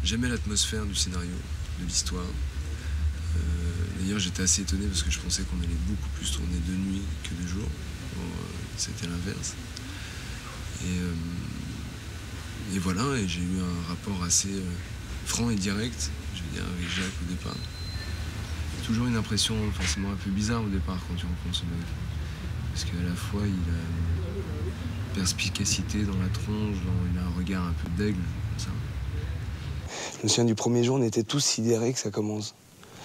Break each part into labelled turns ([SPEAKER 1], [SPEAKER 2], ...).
[SPEAKER 1] J'aimais l'atmosphère du scénario, de l'histoire. D'ailleurs, j'étais assez étonné parce que je pensais qu'on allait beaucoup plus tourner de nuit que de jour. Bon, c'était l'inverse. Et voilà, et j'ai eu un rapport assez franc et direct, je veux dire, avec Jacques au départ. Toujours une impression forcément un peu bizarre au départ quand tu rencontres ce mec. Parce qu'à la fois, il a une perspicacité dans la tronche, il a un regard un peu d'aigle, comme ça.
[SPEAKER 2] Je me souviens du premier jour, on était tous sidérés que ça commence.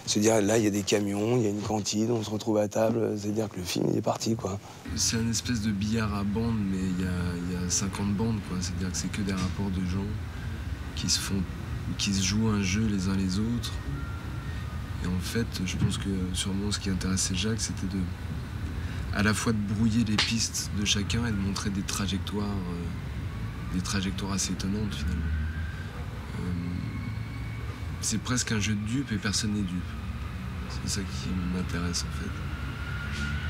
[SPEAKER 2] Se dire, là, il y a des camions, il y a une cantine, on se retrouve à table, c'est-à-dire que le film, il est parti, quoi.
[SPEAKER 1] C'est un espèce de billard à bandes, mais il y a 50 bandes, quoi. C'est-à-dire que c'est que des rapports de gens qui se jouent un jeu les uns les autres. Et en fait, je pense que sûrement ce qui intéressait Jacques, c'était à la fois de brouiller les pistes de chacun et de montrer des trajectoires assez étonnantes, finalement. C'est presque un jeu de dupes et personne n'est dupe. C'est ça qui m'intéresse, en fait.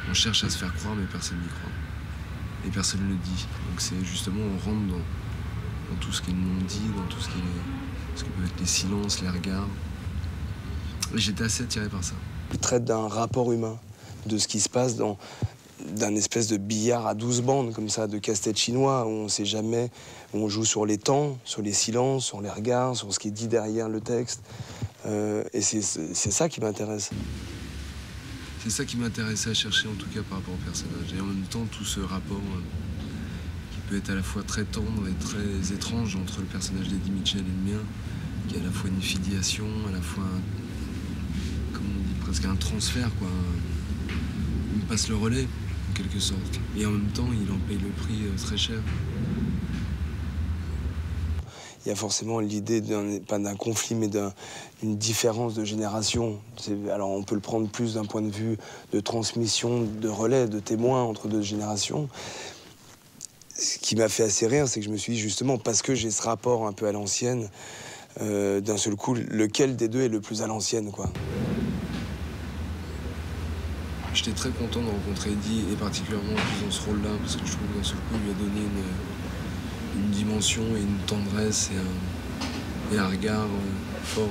[SPEAKER 1] On cherche à se faire croire, mais personne n'y croit. Et personne ne le dit. Donc c'est justement, on rentre dans tout ce qui est non-dit, dans tout ce que peuvent être les silences, les regards. Et j'étais assez attiré par ça.
[SPEAKER 2] Il traite d'un rapport humain, de ce qui se passe d'un espèce de billard à 12 bandes, comme ça, de casse-tête chinois, où on ne sait jamais, où on joue sur les temps, sur les silences, sur les regards, sur ce qui est dit derrière le texte. Et c'est ça qui m'intéresse.
[SPEAKER 1] C'est ça qui m'intéressait à chercher, en tout cas, par rapport au personnage. Et en même temps, tout ce rapport qui peut être à la fois très tendre et très étrange entre le personnage d'Eddie Mitchell et le mien, qui est à la fois une filiation, à la fois, comme on dit, presque un transfert, quoi. Il me passe le relais, en quelque sorte. Et en même temps, il en paye le prix très cher.
[SPEAKER 2] Il y a forcément l'idée, pas d'un conflit, mais d'une différence de génération. Alors on peut le prendre plus d'un point de vue de transmission, de relais, de témoins entre deux générations. Ce qui m'a fait assez rire, c'est que je me suis dit justement, parce que j'ai ce rapport un peu à l'ancienne, d'un seul coup, lequel des deux est le plus à l'ancienne, quoi.
[SPEAKER 1] J'étais très content de rencontrer Eddie, et particulièrement en plus dans ce rôle-là, parce que je trouve que d'un seul coup, il lui a donné une dimension et une tendresse et un regard fort.